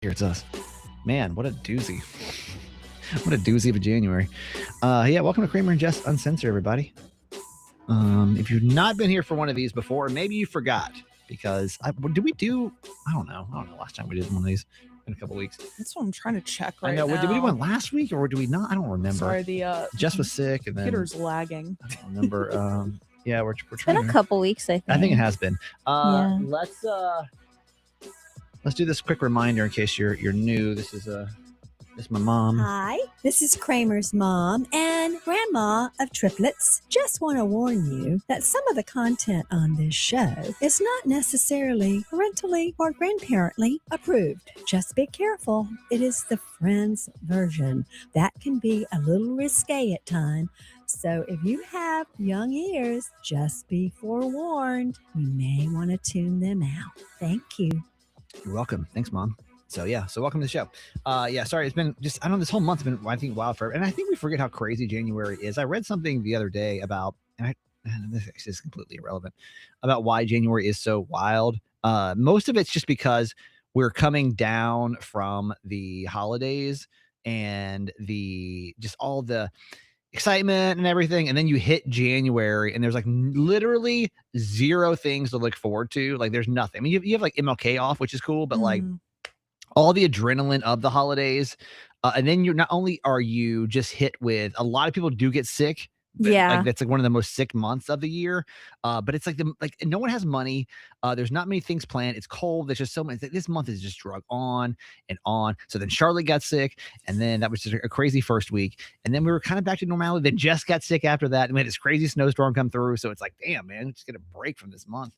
Here it's us. Man, what a doozy. What a doozy of a January. Yeah, welcome to Kramer and Jess Uncensored, everybody. If you've not been here for one of these before, maybe you forgot because did we do? I don't know. Last time we did one of these in a couple weeks. That's what I'm trying to check right I know. now. Did we do one last week or did we not? I don't remember. Sorry, the Jess was sick and then computer's lagging. I don't remember. Yeah, we're It's trying. been a couple weeks, I think. I think it has been. Yeah. Let's do this quick reminder in case you're new. This is my mom. Hi, this is Kramer's mom and grandma of triplets. Just want to warn you that some of the content on this show is not necessarily parentally or grandparently approved. Just be careful. It is the friend's version. That can be a little risque at times. So if you have young ears, just be forewarned. You may want to tune them out. Thank you. You're welcome. Thanks, Mom. So welcome to the show. Sorry, it's been just, I don't know, this whole month's been, I think, wild for, and I think we forget how crazy January is. I read something the other day about, and this is completely irrelevant, about why January is so wild. Most of it's just because we're coming down from the holidays and just all the excitement and everything, and then you hit January and there's like literally zero things to look forward to. Like there's nothing. I mean, you have like MLK off, which is cool, but like all the adrenaline of the holidays, and then you're not only are you just hit with, a lot of people do get sick. Yeah, like that's like one of the most sick months of the year. But it's like no one has money. There's not many things planned. It's cold. There's just so many. This month is just drug on and on. So then Charlotte got sick, and then that was just a crazy first week. And then we were kind of back to normality. Then Jess got sick after that, and we had this crazy snowstorm come through. So it's like, damn, man, just get a break from this month.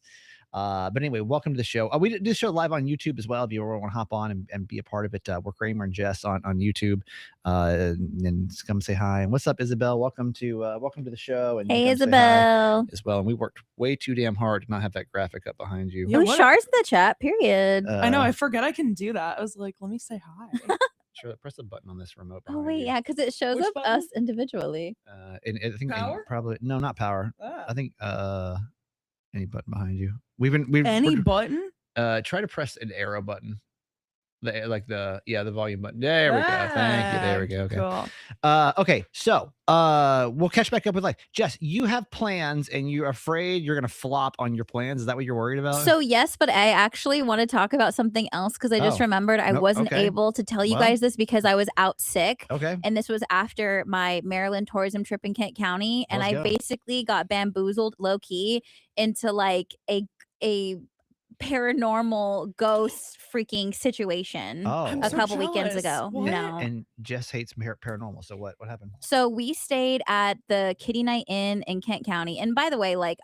But anyway, welcome to the show. We do the show live on YouTube as well. If you want to hop on and be a part of it, we're Kramer and Jess on YouTube. And come say hi. And what's up, Isabel? Welcome to the show. And hey, Isabel. As well. And we worked way too damn hard to not have that graphic up behind you. Yeah, Shar's in the chat. Period. I know. I forget I can do that. I was like, let me say hi. Sure, press the button on this remote. Oh wait, yeah, because it shows Which up button? us individually. And I think Power? probably no, not power. Ah. I think any button behind you. Any button? Try to press an arrow button. The volume button. There we go. Thank you. There we go. Okay. Cool. Okay. So we'll catch back up with life. Jess, you have plans and you're afraid you're gonna flop on your plans. Is that what you're worried about? So yes, but I actually want to talk about something else because I just remembered I wasn't able to tell you guys this because I was out sick. Okay. And this was after my Maryland tourism trip in Kent County. And I basically got bamboozled low key into like a paranormal ghost freaking situation a couple weekends ago. What? No. And Jess hates paranormal. So what happened? So we stayed at the Kitty Night Inn in Kent County. And by the way, like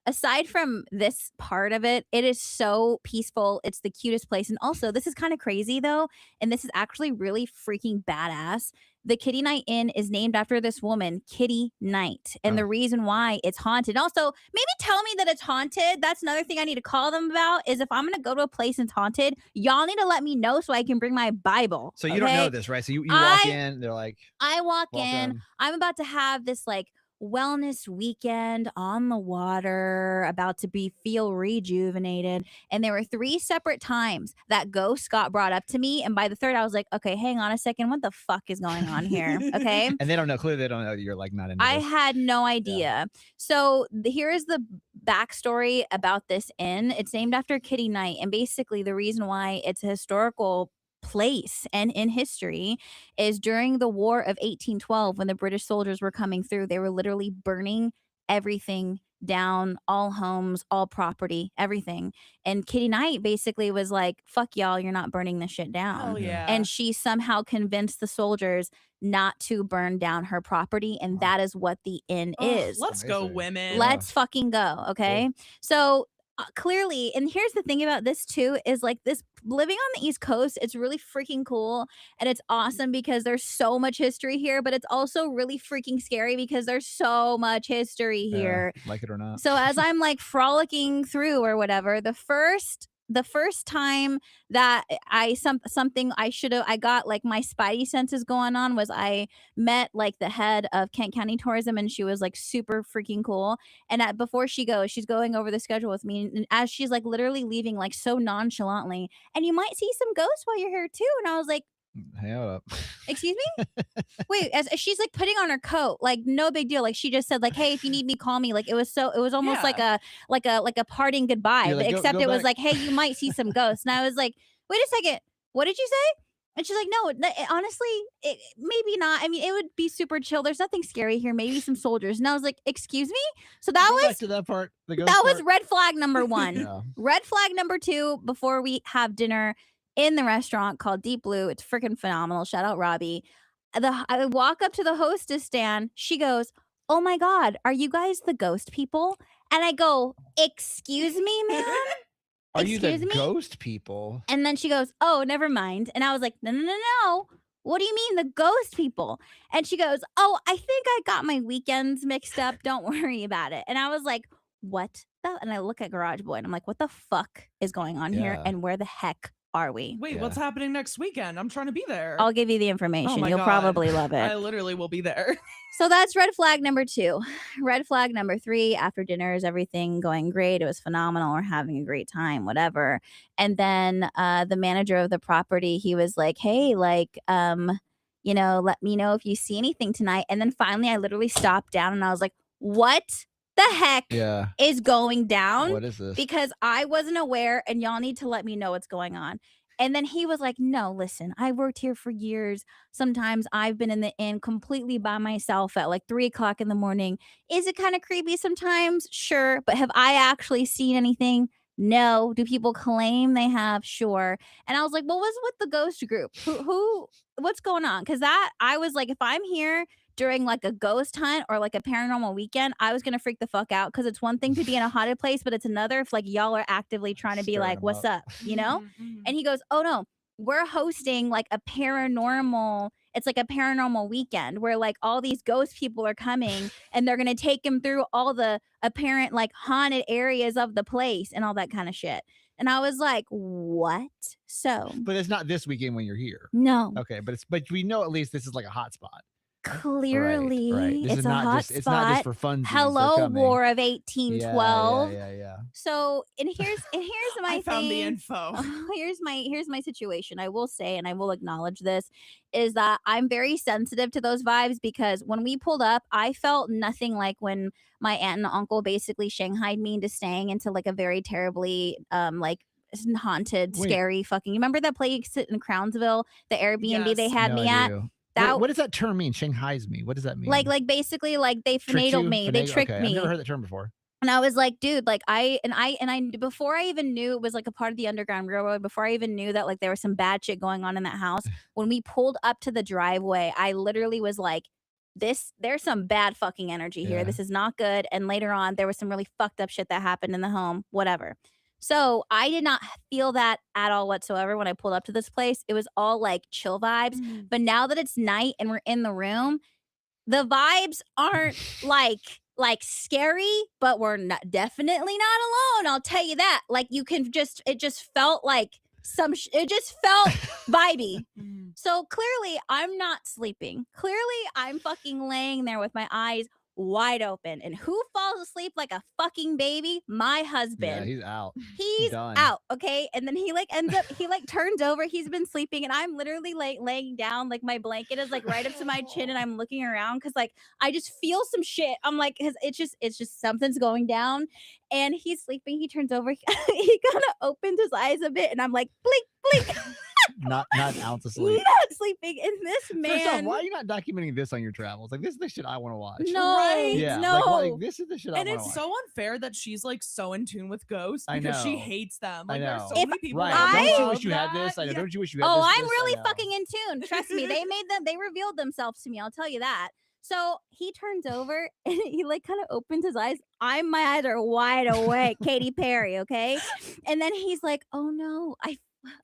aside from this part of it, it is so peaceful. It's the cutest place. And also, this is kind of crazy though. And this is actually really freaking badass. The Kitty Night Inn is named after this woman, Kitty Knight. And the reason why it's haunted. Also, maybe tell me that it's haunted. That's another thing I need to call them about is if I'm going to go to a place and it's haunted, y'all need to let me know so I can bring my Bible. So you don't know this, right? So you walk in, they're like. I walk in. I'm about to have this like wellness weekend on the water, about to feel rejuvenated. And there were 3 separate times that ghost got brought up to me. And by the third, I was like, okay, hang on a second. What the fuck is going on here? Okay. And they don't know. Clearly, they don't know that you're like not into I this. had no idea. Yeah. So here is the backstory about this inn. It's named after Kitty Knight. And basically the reason why it's a historical place and in history is during the War of 1812 when the British soldiers were coming through, they were literally burning everything down, all homes, all property, everything. And Kitty Knight basically was like, fuck y'all, you're not burning this shit down. Oh, yeah. And she somehow convinced the soldiers not to burn down her property. And that is what the inn is. Let's go, women. Let's fucking go. Okay. Cool. So clearly, and here's the thing about this too, is like this living on the East Coast, it's really freaking cool and it's awesome because there's so much history here, but it's also really freaking scary because there's so much history here. Like it or not. So as I'm like frolicking through or whatever, the first the first time that something I got like my spidey senses going on was I met like the head of Kent County Tourism, and she was like super freaking cool. And before she goes, she's going over the schedule with me, and as she's like literally leaving like so nonchalantly, and you might see some ghosts while you're here too. And I was like, hang up. excuse me? Wait, as she's like putting on her coat, like no big deal. Like she just said, like, hey, if you need me, call me. Like it was almost like a parting goodbye, You're but like, except go it was back. like, hey, you might see some ghosts. And I was like, wait a second, what did you say? And she's like, no, honestly, maybe not. I mean, it would be super chill. There's nothing scary here. Maybe some soldiers. And I was like, excuse me? So that Go was back to that part. The ghost that was part. red flag number 1. Yeah. Red flag number 2, before we have dinner in the restaurant called Deep Blue. It's freaking phenomenal. Shout out Robbie. I walk up to the hostess stand. She goes, oh my God, are you guys the ghost people? And I go, excuse me, ma'am? Are you the Excuse me? ghost people? And then she goes, oh, never mind. And I was like, no. What do you mean the ghost people? And she goes, oh, I think I got my weekends mixed up. Don't worry about it. And I was like, what the? And I look at Garage Boy and I'm like, what the fuck is going on here? Yeah. And where the heck are we? Wait, Yeah. what's happening next weekend? I'm trying to be there. I'll give you the Oh information. my You'll God. probably love it. I literally will be there. So that's red flag number 2. Red flag number 3, after dinner, is everything going great? It was phenomenal. We're having a great time, whatever. And then the manager of the property, he was like, hey, like, let me know if you see anything tonight. And then finally I literally stopped down and I was like, what the heck is going down? What is this? Because I wasn't aware, and y'all need to let me know what's going on. And then he was like, no, listen, I worked here for years. Sometimes I've been in the inn completely by myself at like 3 o'clock in the morning. Is it kind of creepy sometimes? Sure. But have I actually seen anything? No. Do people claim they have? Sure. And I was like, well, what's with the ghost group? What's going on? Because I was like, if I'm here during like a ghost hunt or like a paranormal weekend, I was gonna freak the fuck out, because it's one thing to be in a haunted place, but it's another if like y'all are actively trying to be Stirring like, them what's up. up, you know? And he goes, oh no, we're hosting like a paranormal, it's like a paranormal weekend where like all these ghost people are coming and they're gonna take him through all the apparent like haunted areas of the place and all that kind of shit. And I was like, what? So But it's not this weekend when you're here. no, Okay, but we know at least this is like a hot spot. clearly Right. This it's is a not hot just, spot. it's not just for fun. Hello, War of 1812. Yeah. So, and here's my I found the thing. info. Here's my situation. I will say, and I will acknowledge this, is that I'm very sensitive to those vibes, because when we pulled up, I felt nothing like when my aunt and uncle basically shanghaied me into staying into like a very terribly like haunted, Wait. scary fucking. You remember that place in Crownsville, the Airbnb they Yes. had No, me I at? do. That What does that term mean? Shanghai's me. What does that mean? like basically like they Tricked finagled you? me. They tricked Okay. me. I've never heard that term before. And I was like, dude, like I before I even knew it was like a part of the Underground Railroad, before I even knew that like there was some bad shit going on in that house, when we pulled up to the driveway, I literally was like, there's some bad fucking energy here. Yeah. This is not good. And later on, there was some really fucked up shit that happened in the home, whatever. So I did not feel that at all whatsoever when I pulled up to this place. It was all like chill vibes. But now that it's night and we're in the room, the vibes aren't like scary, but we're not, definitely not alone. I'll tell you that. Like you can just, it just felt like it just felt vibey. So clearly I'm not sleeping. Clearly I'm fucking laying there with my eyes wide open. And who falls asleep like a fucking baby? My husband. Yeah, he's out. He's done. out. Okay. And then he like ends up, he like turns over. He's been sleeping and I'm literally like laying down. Like my blanket is like right up to my chin and I'm looking around because like I just feel some shit. I'm like, cause it's just something's going down. And he's sleeping. He turns over. He kind of opens his eyes a bit and I'm like, blink, blink. not an ounce of sleep. Not sleeping. And this First off, man. why are you not documenting this on your travels? Like, this is the shit I want to watch. No, Right? Yeah. no. Like, this is the shit I want And to it's watch. so unfair that she's like so in tune with ghosts I because she know. hates them. I Like there's know. so If many people. Right. that I- Don't you love wish you had this? that. I know. Yeah. Don't you wish you had Oh, this? I'm this? really I know. fucking in tune. Trust me. They revealed themselves to me. I'll tell you that. So he turns over and he like kind of opens his eyes. My eyes are wide awake. Katy Perry, okay? And then he's like, oh no,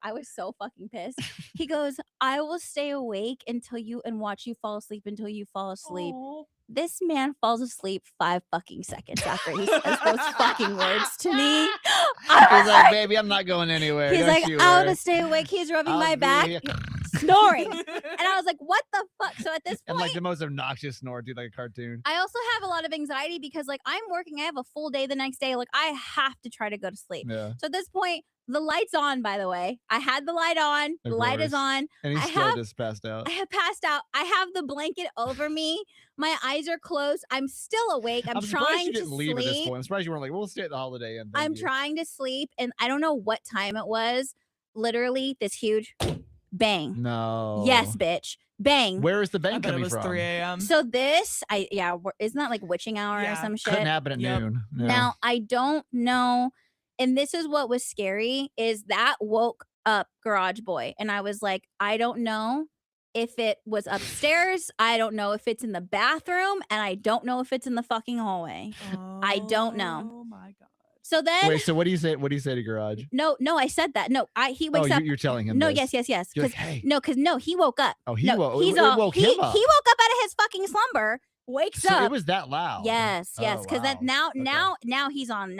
I was so fucking pissed. He goes, I will stay awake until you and watch you fall asleep until you fall asleep. Aw. This man falls asleep 5 fucking seconds after he says those fucking words to me. He's like, baby, I'm not going anywhere. He's Don't like, you I'll worry. just stay awake. He's rubbing I'll my be back, here." snoring. And I was like, what the fuck? So at this And point, like the most obnoxious snore, dude, like a cartoon. I also have a lot of anxiety because like I'm working. I have a full day the next day. Like I have to try to go to sleep. Yeah. So at this point, the light's on, by the way. I had the light on. The Of light is course. on. And he's I still have- just passed out. I have passed out. I have the blanket over me. My eyes are closed. I'm still awake. I'm surprised trying you to didn't leave at this sleep. point. I'm surprised you weren't like, we'll stay at the Holiday Inn. I'm trying to sleep, and I don't know what time it was. Literally, this huge bang. No. Yes, bitch. Bang. Where is the I bang bet it coming was from? 3 a.m. So this, isn't that like witching hour or Yeah. some shit? Couldn't happen at Yep. noon. Yeah. Now, I don't know. And this is what was scary is that woke up Garage Boy. And I was like, I don't know if it was upstairs. I don't know if it's in the bathroom. And I don't know if it's in the fucking hallway. I don't know. Oh my god. So then, Wait, so what do you say? What do you say to Garage? no, I said that. No, he wakes up. You're telling him. No, this. yes. You're Because like, hey. no, he woke up. Oh, he No, woke. he's It all- woke he, him up. He woke up out of his fucking slumber, wakes So up. it was that loud. Yes, Oh, because then wow. now he's on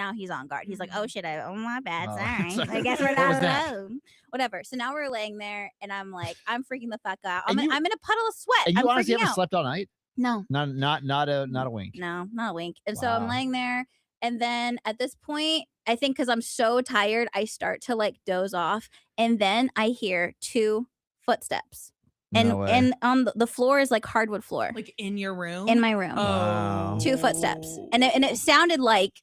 guard. He's like, oh shit, oh my bad, Oh, sorry. sorry. I guess we're What not was that? alone. Whatever. So now we're laying there, and I'm like, I'm freaking the fuck out. And I'm in a puddle of sweat. And I'm you honestly freaking haven't out. slept all night? No, Not a wink. no, not a wink. And so I'm Wow. laying there, and then at this point, I think because I'm so tired, I start to like doze off, and then I hear 2 footsteps, and No way. and on the floor is like hardwood floor Like in your room? in my room. Wow. 2 footsteps, and it sounded like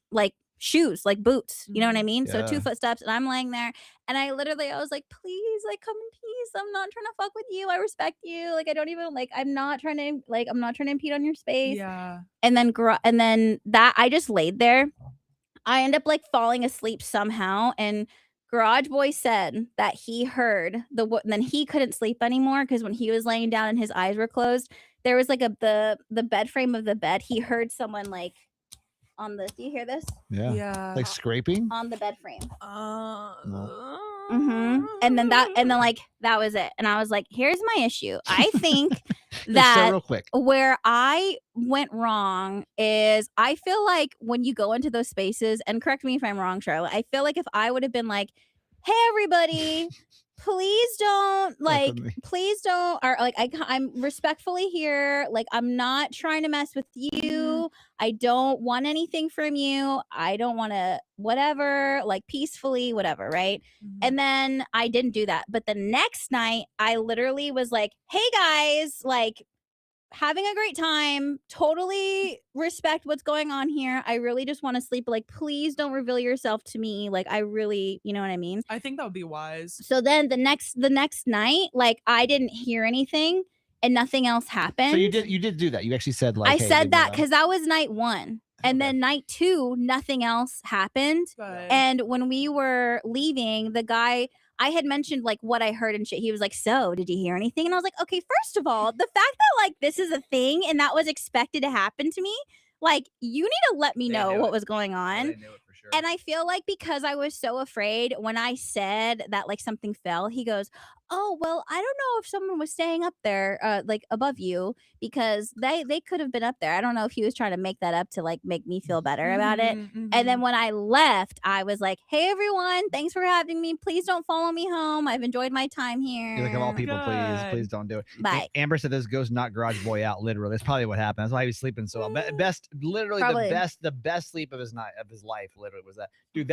shoes, like boots, you know what I mean? So 2 Yeah. footsteps, and I'm laying there, and I was like, please, like, come in peace. I'm not trying to fuck with you. I respect you. Like, I don't even I'm not trying to impede on your space. Yeah. And then that I just laid there. I end up like falling asleep somehow, and Garage Boy said that he heard then he couldn't sleep anymore because when he was laying down and his eyes were closed, there was like the bed frame of the bed. He heard someone like on the. Do you hear this? Yeah. Yeah. Like scraping? On the bed frame. Mm-hmm. And then that was it. And I was like, here's my issue. I think Just so that real quick. where I went wrong is I feel like when you go into those spaces, and correct me if I'm wrong, Charlotte, I feel like if I would have been like, hey, everybody, please don't or like I'm respectfully here. Like, I'm not trying to mess with you. I don't want anything from you. I don't want to whatever, like peacefully, whatever. Right. And then I didn't do that. But the next night I literally was like, hey guys, like having a great time. Totally respect what's going on here. I really just want to sleep. Like, please don't reveal yourself to me. Like, I really, you know what I mean? I think that would be wise. So then the next night, like I didn't hear anything and nothing else happened. So you did do that. You actually said like, I hey, said leave me that alone. because that was night 1. And Okay. then night 2, nothing else happened. Good. And when we were leaving, the guy, I had mentioned like what I heard and shit. He was like, so did you hear anything? And I was like, okay, first of all, the fact that like this is a thing and that was expected to happen to me, like you need to let me They know knew what it. was going on. They knew it for sure. And I feel like because I was so afraid when I said that like something fell, he goes, oh, well, I don't know if someone was staying up there like above you because they could have been up there. I don't know if he was trying to make that up to like make me feel better about it. Mhm, And then mhm. when I left, I was like, hey, everyone, thanks for having me. Please don't follow me home. I've enjoyed my time here. You're like, of all people, Good. please don't do it. Bye. Amber said this ghost knocked Garage Boy out. Literally, that's probably what happened. That's why he was sleeping so well. Literally Probably. the best sleep of his life. Literally was that. Dude,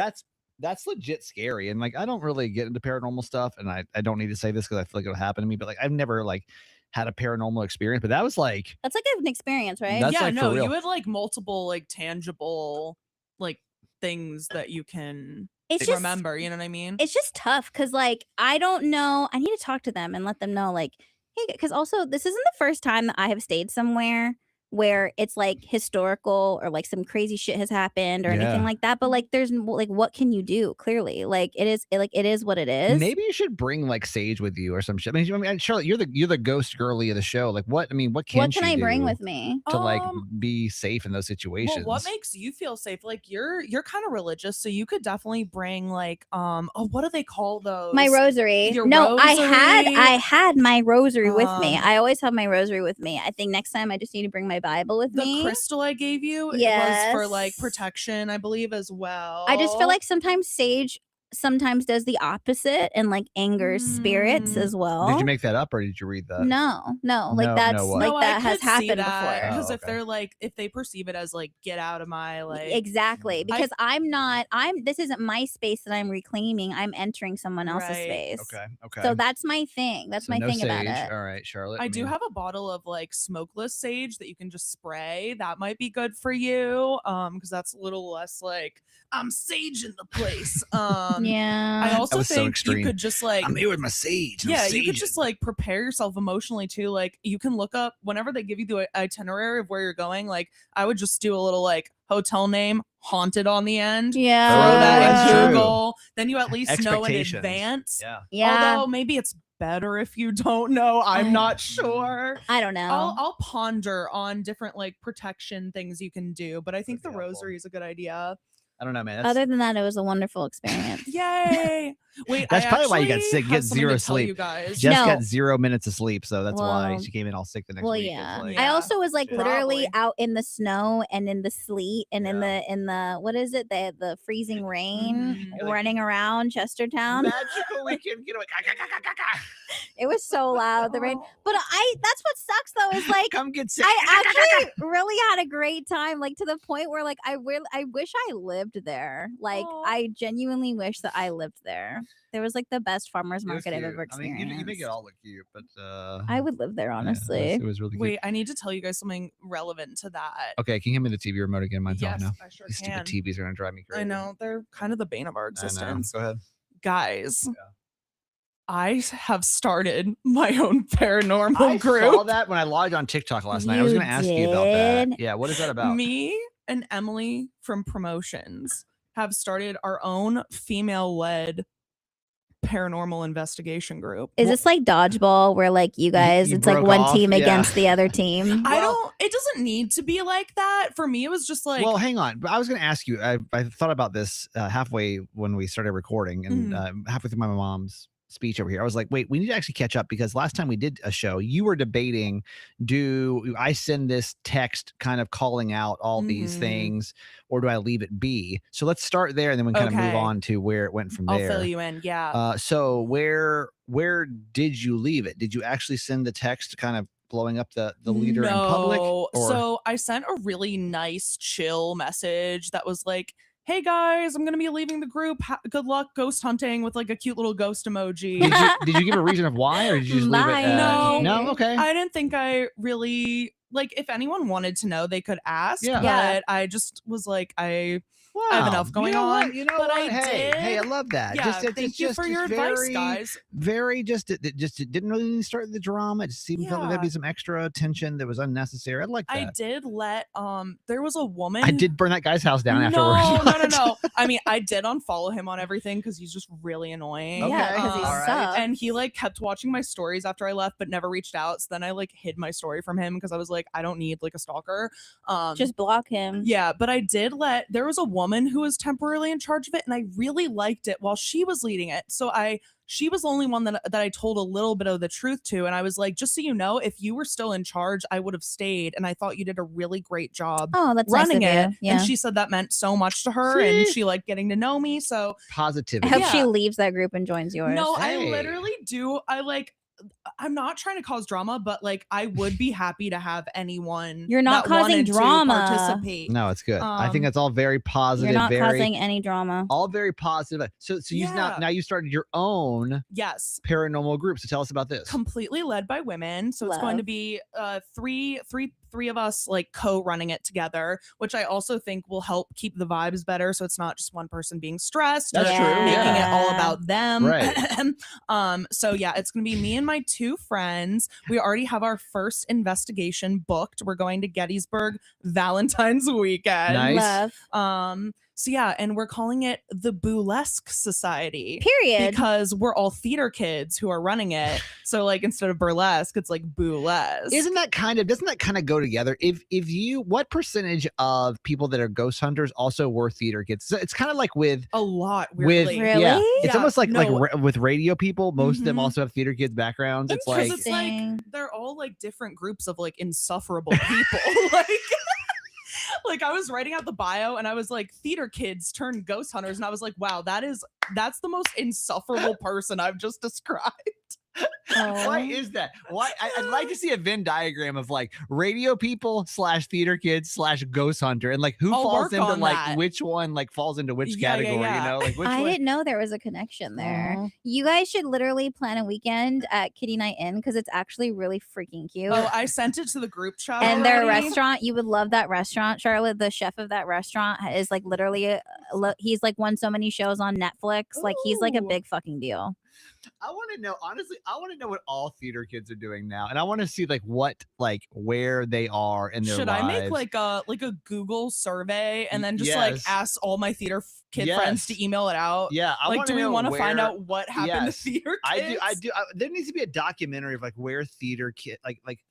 that's legit scary. And like, I don't really get into paranormal stuff, and I don't need to say this because I feel like it'll happen to me. But like, I've never like had a paranormal experience. But that was like, That's like an experience, right? That's yeah, like for no, real. you had like multiple like tangible like things that you can It's like, just remember. You know what I mean? it's just tough because like I don't know. I need to talk to them and let them know like, hey, because also this isn't the first time that I have stayed somewhere where it's like historical or like some crazy shit has happened or anything Yeah. like that. But like there's like what can you do? Clearly, like it is what it is. maybe you should bring like Sage with you or some shit. I mean, Charlotte, you're the ghost girly of the show. Like, what can What can she I bring do with me? to like Um, be safe in those situations? Well, what makes you feel safe? Like you're kind of religious, so you could definitely bring like what do they call those? My rosary. Your No, I rosary? had my rosary with me. Um, I always have my rosary with me. I think next time I just need to bring my Bible with The me. crystal I gave you, it was for like protection, I believe, as well. I just feel like sometimes sage sometimes does the opposite and like angers spirits as well. Did you make that up or did you read that? No, like No, that's no, what? like No, that I has could see happened that, before. because Oh, if okay. they're like, if they perceive it as like, get out of my like, Exactly, because this isn't my space that I'm reclaiming. I'm entering someone else's Right. space. Okay. So that's my thing. That's So my no thing about sage. it. All right, Charlotte. I do have a bottle of like smokeless sage that you can just spray. That might be good for you, because that's a little less like I'm saging the place. Yeah. I also was so think extreme. you could just like I'm here with my sage. yeah, you could just like prepare yourself emotionally too. Like you can look up whenever they give you the itinerary of where you're going. Like I would just do a little like hotel name haunted on the end. Yeah. Throw that that's in true. Google. Then you at least know in Expectations. advance. Yeah. Although maybe it's better if you don't know. I'm not sure. I don't know. I'll ponder on different like protection things you can do, but I think the That'd be helpful. rosary is a good idea. I don't know, man. Other than that, it was a wonderful experience. Yay! Wait, That's I probably why you got actually sick. have Get something zero to tell sleep. You guys. Jess No. got 0 minutes of sleep, so that's why Well, she came in all sick the next Well, week. yeah. It's like- I Yeah. also was like literally Probably. out in the snow and in the sleet and in the what is it? The freezing rain, Mhm. running around Chestertown. Magical weekend getaway. It was so loud, the rain. But that's what sucks though, is like Come get sick. I actually really had a great time, like to the point where like I wish I lived there. Like Aw. I genuinely wish that I lived there. There was like the best farmers It was market I've cute. ever I mean, experienced. you make it all look cute, but I would live there, yeah, honestly. it was really cute. Wait, I need to tell you guys something relevant to that. Okay, can you hand me the TV remote again? Mine's off Yes, now. I sure These can. stupid TVs are gonna drive me crazy. I know they're kind of the bane of our I know. existence, Go ahead. guys. I have started my own paranormal I group. saw that when I logged on TikTok last night. I was You going to ask you about that. did? Yeah, what is that about? Me and Emily from Promotions have started our own female-led paranormal investigation group. Is this like dodgeball where like you guys, you it's like broke one off? team Yeah. against the other team? It doesn't need to be like that. For me, it was just like, Well, hang on. But I was going to ask you. I thought about this halfway when we started recording, and halfway through my mom's speech over here, I was like, wait, we need to actually catch up, because last time we did a show, you were debating, do I send this text kind of calling out all these things, or do I leave it be? So let's start there, and then we kind of move Okay. on to where it went from I'll there. fill you in. Yeah. So where did you leave it? Did you actually send the text kind of blowing up the leader in public? No. Or- So I sent a really nice, chill message that was like, hey guys, I'm gonna be leaving the group. Good luck ghost hunting, with like a cute little ghost emoji. did you give a reason of why, or did you just leave it? Bye. No. Okay. I didn't think I really like. If anyone wanted to know, they could ask. Yeah. But I just was like, I have enough going you know on. What? You know but what? I Hey, did. I love that. Yeah, thank you for your advice, very, guys. Very it didn't really start the drama. It just seemed felt like there'd be some extra attention that was unnecessary. I like that. I did let there was a woman. I did burn that guy's house down No. afterwards. No. I mean, I did unfollow him on everything because he's just really annoying. Yeah, because he all right. sucks. And he like kept watching my stories after I left, but never reached out. So then I like hid my story from him because I was like, I don't need like a stalker. Just block him. Yeah, but I did there was a woman who was temporarily in charge of it, and I really liked it while she was leading it. So she was the only one that I told a little bit of the truth to. And I was like, just so you know, if you were still in charge, I would have stayed. And I thought you did a really great job Oh, that's running nice of it. you. Yeah. And she said that meant so much to her, and See? she liked getting to know me. So I Positivity. hope she Yeah. leaves that group and joins yours. no, I Hey. literally do. I'm not trying to cause drama, but like I would be happy to have anyone. You're not that causing wanted to drama. participate. No, it's good. I think that's all very positive. You're not very, causing any drama. all very positive. So you Yeah. now you started your own Yes. paranormal group. So tell us about this. Completely led by women. So it's going to Love. be three of us like co-running it together, which I also think will help keep the vibes better. So it's not just one person being stressed. That's or true, Making yeah. it all about them. Right. So yeah, it's gonna be me and my two friends. We already have our first investigation booked. We're going to Gettysburg Valentine's weekend. Nice. Love. So yeah, and we're calling it the Burlesque Society. Period. Because we're all theater kids who are running it. So like instead of burlesque, it's like burlesque. Doesn't that kind of go together? What percentage of people that are ghost hunters also were theater kids? So it's kind of like with a lot, weirdly. Really? Yeah, it's Yeah, almost like no. with radio people. Most of them Mhm. also have theater kids backgrounds. It's like Because it's like Interesting. they're all like different groups of like insufferable people. Like I was writing out the bio and I was like, theater kids turn ghost hunters, and I was like, wow, that's the most insufferable person I've just described. why Oh. is that? Why I'd like to see a Venn diagram of like radio people / theater kids / ghost hunter, and like who I'll falls work into on like that. which one like falls into which Yeah, category. yeah. You know, like which I one. didn't know there was a connection there. Aw. You guys should literally plan a weekend at Kitty Night Inn because it's actually really freaking cute. Oh, I sent it to the group chat. And their already. restaurant, you would love that restaurant. Charlotte, the chef of that restaurant, is like literally, he's like won so many shows on Netflix. Like he's like a Ooh. big fucking deal. I want to know, honestly, I want to know what all theater kids are doing now. And I want to see where they are in their Should lives. I make like a Google survey and then just like Yes. ask all my theater kid friends Yes. to email it out? Yeah, I Like, want do to we know want to find where- out what happened Yes. to theater kids? I do. There needs to be a documentary of like where theater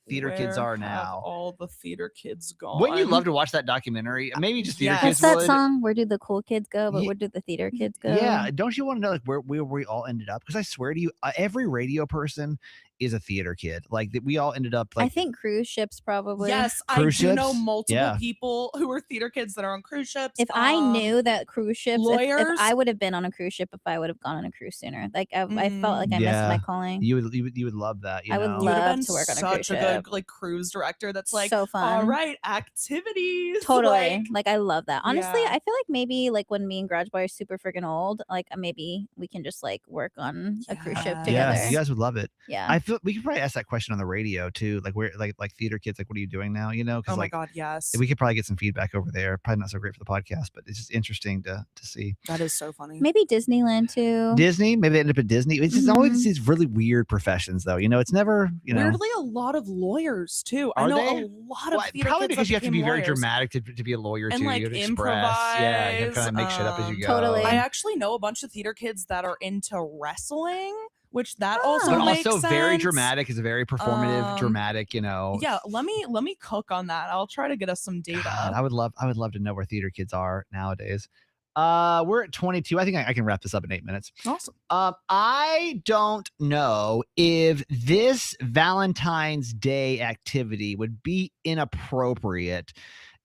theater kids Where are have now. all the theater kids gone? Wouldn't you love to watch that documentary? Maybe just theater Yes. kids What's that would. song? Where do the cool kids go? But Ye- where do the theater kids go? Yeah, don't you want to know like where we all ended up? Because I swear to you, every radio person is a theater kid. Like that, we all ended up like I think cruise ships probably. Yes, I Cruise do know ships? multiple Yeah. people who are theater kids that are on cruise ships. If I knew that cruise ships, if lawyers- I would have been on a cruise ship if I would have gone on a cruise sooner. Like I felt like I missed Yeah. my calling. you would love that. You I would know? you would have love been to work on a such cruise a ship. good like cruise director that's like, So fun. all right, activities. Totally. Like I love that. Honestly, Yeah. I feel like maybe like when me and Garage Boy are super freaking old, like maybe we can just like work on a cruise ship Yeah. together. Yeah, you guys would love it. Yeah. I feel we could probably ask that question on the radio too. Like where like theater kids, like what are you doing now? You know, Oh because my like god, yes. we could probably get some feedback over there. Probably not so great for the podcast, but it's just interesting to see. That is so funny. Maybe Disneyland too. Disney, maybe they end up at Disney. It's just always Mhm. these really weird professions, though. You know, it's never, you know. Weirdly, a lot of lawyers too. I Are know they? a lot of Well, theater probably kids because that you have to be became very lawyers. dramatic to be a lawyer And, too. like, You have to express. Yeah, you improvise, kind of make shit up as you go. Totally. I actually know a bunch of theater kids that are into wrestling, which that also But makes also very sense. dramatic. It's a very performative, Um, dramatic. You know. Yeah, let me cook on that. I'll try to get us some data. God, I would love to know where theater kids are nowadays. We're at 22. I think I can wrap this up in 8 minutes. Awesome. I don't know if this Valentine's Day activity would be inappropriate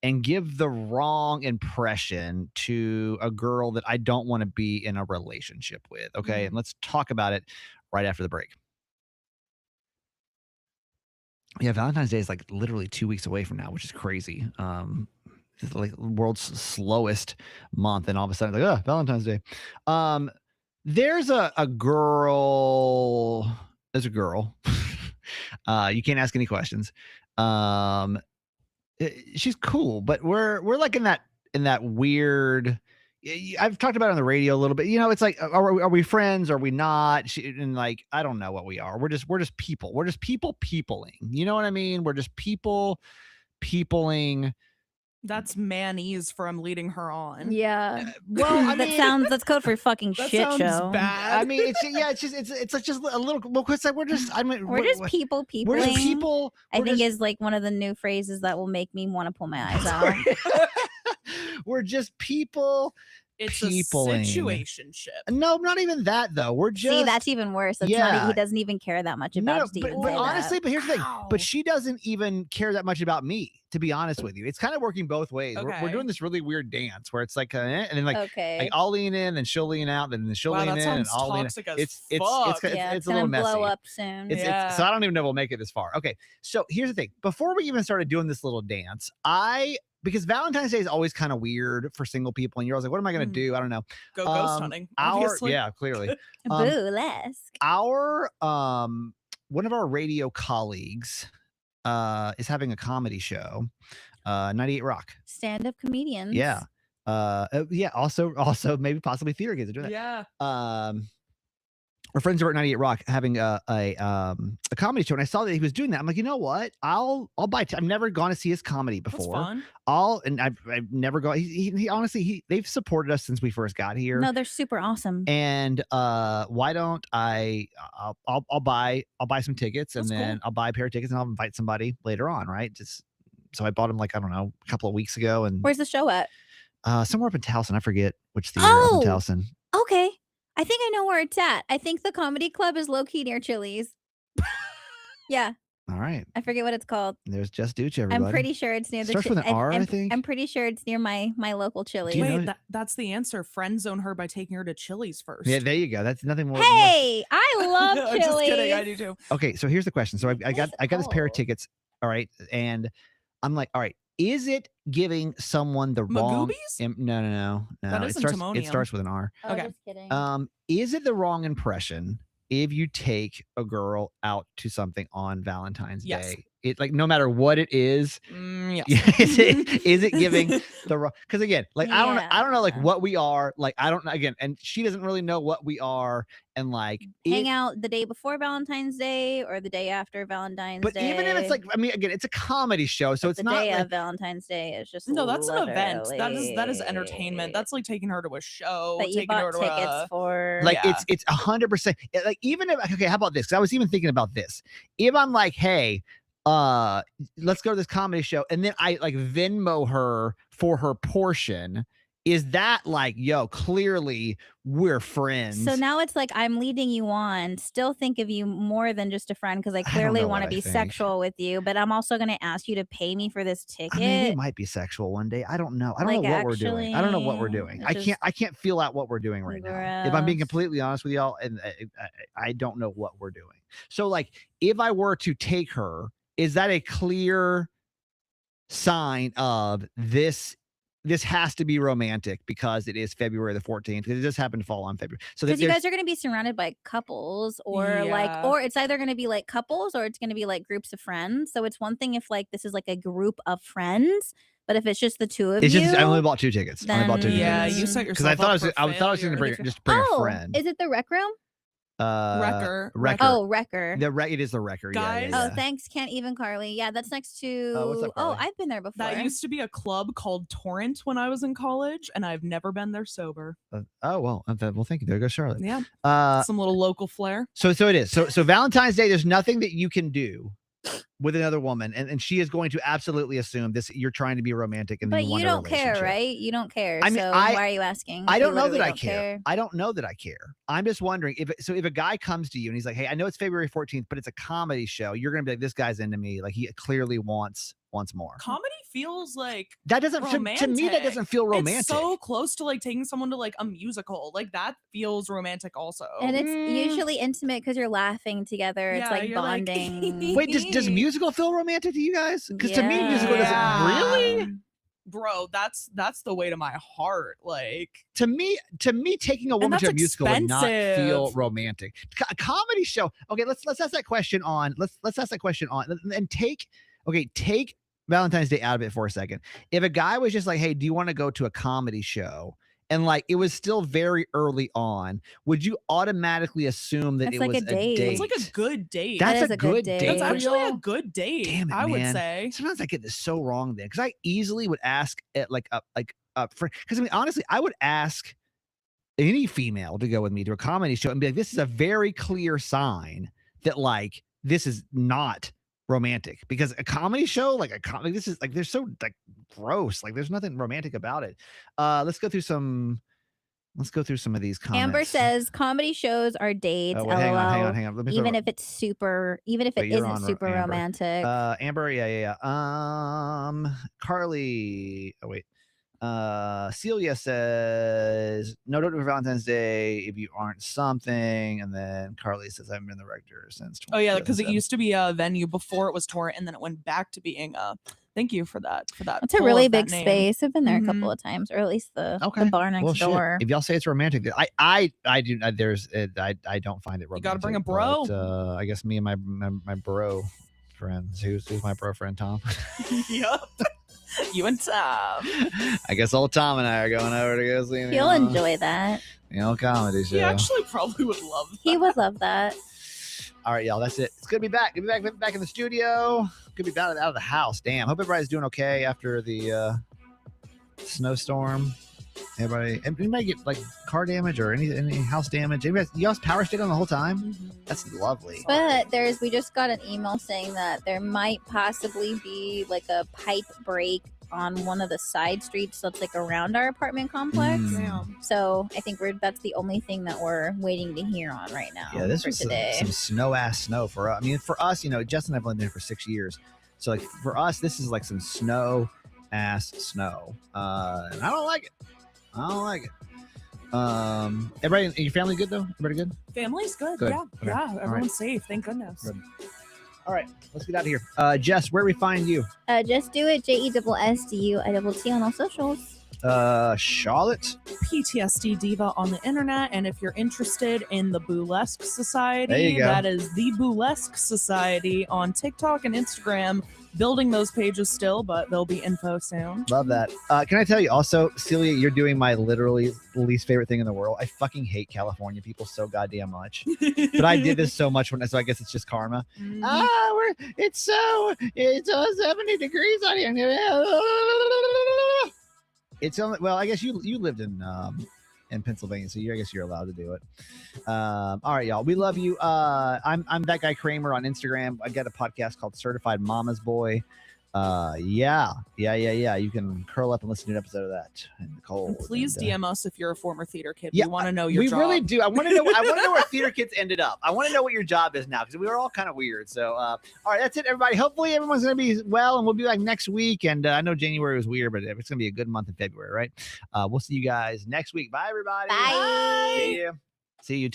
and give the wrong impression to a girl that I don't want to be in a relationship with. Okay. And let's talk about it right after the break. Yeah, Valentine's Day is like literally 2 weeks away from now, which is crazy. It's like world's slowest month, and all of a sudden, like, oh, Valentine's Day. There's a girl. There's a girl. You can't ask any questions. She's cool, but we're like in that weird. I've talked about it on the radio a little bit. You know, it's like, are we friends? Are we not? And like, I don't know what we are. We're just people. We're just peopling. You know what I mean? We're just peopling. That's manese for I'm leading her on. Yeah. Well, I mean, that's code for fucking That shit sounds show. bad. I mean, it's like just a little. Well, it's like we're just. I mean, We're just people. We're just people. I we're think just- is like one of the new phrases that will make me want to pull my eyes out. we're just people. It's peopling. a situationship. No, not even that though. We're just. See, that's even worse. That's Yeah. he doesn't even care that much No, about us to but even say that. honestly, but here's the thing. Wow. But she doesn't even care that much about me, to be honest with you. It's kind of working both ways. We're Okay. doing this really weird dance where it's like, and then like Okay. I'll lean in, then she'll lean out, then she'll Wow, lean that in, and sounds I'll lean in. toxic as It's fuck. Yeah, it's a little gonna messy. blow up soon. Yeah. So I don't even know if we'll make it this far. Okay, so here's the thing. Before we even started doing this little dance, because Valentine's Day is always kind of weird for single people, and you're always like, what am I going to Mm. do? I don't know. Go ghost hunting. Obviously. Yeah, clearly. Burlesque. Our one of our radio colleagues is having a comedy show, 98 Rock. Stand-up comedians. Yeah. Yeah. Also maybe possibly theater kids are doing that. Yeah. our friends over at 98 Rock having a comedy show, and I saw that he was doing that. I'm like, you know what? I'll buy. I've never gone to see his comedy That's before. fun. I've never gone. He honestly they've supported us since we first got here. No, they're super awesome. And why don't I'll buy some tickets, and That's then cool. I'll buy a pair of tickets, and I'll invite somebody later on, right? Just so I bought them like I don't know a couple of weeks ago, and Where's the show at? somewhere up in Towson. I forget which theater up in Towson. Okay. I think I know where it's at. I think the comedy club is low key near Chili's. Yeah. All right. I forget what it's called. There's Just Dooch, everybody. I'm pretty sure it's near the Starts with an R, I think. I'm pretty sure it's near my local Chili's. Do you Wait, know- that's the answer. Friend zone her by taking her to Chili's first. Yeah, there you go. That's nothing more. Hey, I love I'm just kidding. I Chili's. do too. Okay, so here's the question. So I got this pair of tickets. All right, and I'm like, all right, is it giving someone the wrong? Magoobies? No. That It isn't starts. It Timonium. starts with an R. Oh, Okay. just kidding. Is it the wrong impression if you take a girl out to something on Valentine's Yes. Day? It like no matter what it is, Yes. is it giving the wrong? Because again, like I don't know like Yeah. what we are. Like I don't know again, and she doesn't really know what we are, and like Hang out the day before Valentine's Day or the day after Valentine's But Day. even if it's like, I mean, again, it's a comedy show, so But it's the not day like, of Valentine's Day is just No, that's an event. That is literally- entertainment. That's like taking her to a show. that you taking her bought to tickets a, for. like Yeah. it's 100%. Like even if okay, how about this? 'Cause I was even thinking about this. If I'm like, hey, let's go to this comedy show, and then I like Venmo her for her portion. Is that like, yo, clearly we're friends? So now it's like I'm leading you on, still think of you more than just a friend because I don't clearly know want to what I be think. sexual with you, but I'm also going to ask you to pay me for this ticket. I mean, we might be sexual one day. I don't know. I don't Like, know what we're doing. I don't know what we're actually, doing. it's I can't feel out what we're doing right now. If I'm being gross. completely honest with y'all, and I don't know what we're doing. So like, if I were to take her, is that a clear sign of this? This has to be romantic because it is February the 14th. It just happened to fall on February. So Because you there's- guys are going to be surrounded by couples or Yeah. or it's either going to be like couples or it's going to be like groups of friends. So it's one thing if like this is like a group of friends, but if it's just the two of it's you. just I only bought 2 tickets. I only bought 2 then- Yeah, tickets. you set Because yourself I thought up I thought I was going to failure. bring a Oh, friend. is it the rec room? Wrecker. Wrecker. Oh, Wrecker. It is the Wrecker. Guys- Oh, thanks. Can't even Carly. Yeah, that's next to. what's up, Carly? I've been there before. That used to be a club called Torrent when I was in college, and I've never been there sober. Oh well. Well, thank you. There goes Charlotte. Yeah, Uh, some little local flair. so it is. So Valentine's Day, there's nothing that you can do with another woman, and she is going to absolutely assume this. You're trying to be romantic, and But then you you want a don't care, relationship. right? You don't care. I mean, so I- why are you asking? I You don't know that literally I care. I don't know that I care. I'm just wondering if a guy comes to you and he's like, "Hey, I know it's February 14th, but it's a comedy show." You're gonna be like, "This guy's into me. Like he clearly wants more." Comedy feels like That doesn't to me. That romantic. doesn't feel romantic. It's so close to like taking someone to like a musical. Like that feels romantic also. And it's Mm. usually intimate because you're laughing together. It's Yeah, like you're like- bonding. Wait, does musical feel romantic to you guys? Because to me, musical Yeah. doesn't really. Bro, that's the way to my heart. Like To me, taking a woman to a that's musical would not feel expensive. romantic. A comedy show. Okay, let's ask that question on. Let's ask that question on, and take Valentine's Day out of it for a second. If a guy was just like, "Hey, do you want to go to a comedy show?" and like it was still very early on, would you automatically assume that That's it like was a date. it's like a good date. That's is a a good good date. date. That's for actually a y'all? good date. Damn it, I would man. say. Sometimes I get this so wrong then, because I easily would ask at like a friend. Because I mean, honestly, I would ask any female to go with me to a comedy show and be like, "This is a very clear sign that like this is not romantic." Because a comedy show, like a comedy, this is like they're so like gross. Like there's nothing romantic about it. Let's go through some of these comments. Amber says comedy shows are dates. Oh, wait, LOL. hang on. Let me Even put- if it's super, even if it Wait, you're isn't on, super Amber. romantic. Amber, yeah. Carly. Oh wait. Celia says, "No, don't do Valentine's Day if you aren't something." And then Carly says, "I've been the rector since." Oh yeah, because it 2007." used to be a venue before it was Torrent, and then it went back to being a. Thank you for that. It's a pull really of that big name. space. I've been there a Mhm. couple of times, or at least the Okay. bar next Well, shit. door. If y'all say it's romantic, I do. There's I don't find it romantic. You gotta bring a bro. But, I guess me and my bro friends. Who's my bro friend Tom? Yup. You and Tom. I guess old Tom and I are going over to go see him. You'll enjoy that. comedy show. He actually probably would love that. He would love that. All right, y'all. That's it. It's good to be back. Good to be back in the studio. Good to be out of the house. Damn. Hope everybody's doing okay after the snowstorm. Anybody get like car damage or any house damage? You guys power stayed on the whole time? Mhm. That's lovely. But we just got an email saying that there might possibly be like a pipe break on one of the side streets that's like around our apartment complex. Damn. So I think that's the only thing that we're waiting to hear on right now. Yeah, this for was today. some snow for us. I mean, for us, Jess and I've only been here for 6 years. So like for us, this is like some snow. And I don't like it. Everybody, your family good though? Everybody good? Family's good. Good. Yeah. Okay. Yeah. All Everyone's safe. Thank goodness. Good. All right, let's get out of here. Jess, where we find you? Just do it. JESSDUITT on all socials. Charlotte. PTSD Diva on the internet. And if you're interested in the Boolesque There Society, you go. that is the Boolesque Society on TikTok and Instagram. Building those pages still, but there'll be info soon. Love that. Can I tell you also, Celia, you're doing my literally least favorite thing in the world. I fucking hate California people so goddamn much. But I did this so much so I guess it's just karma. Mhm. It's 70 degrees out here. It's only, well, I guess you lived in Pennsylvania, so I guess you're allowed to do it. All right, y'all. We love you. I'm that guy Kramer on Instagram. I got a podcast called Certified Mama's Boy. Yeah. You can curl up and listen to an episode of that in the cold. And please And, DM us if you're a former theater kid. yeah, we want to know your we job. really do. I want to know where theater kids ended up. I want to know what your job is now because we were all kind of weird. So, all right, that's it, everybody. Hopefully, everyone's going to be well, and we'll be back next week. And I know January was weird, but it's going to be a good month in February, right? We'll see you guys next week. Bye, everybody. Bye. See you. See you.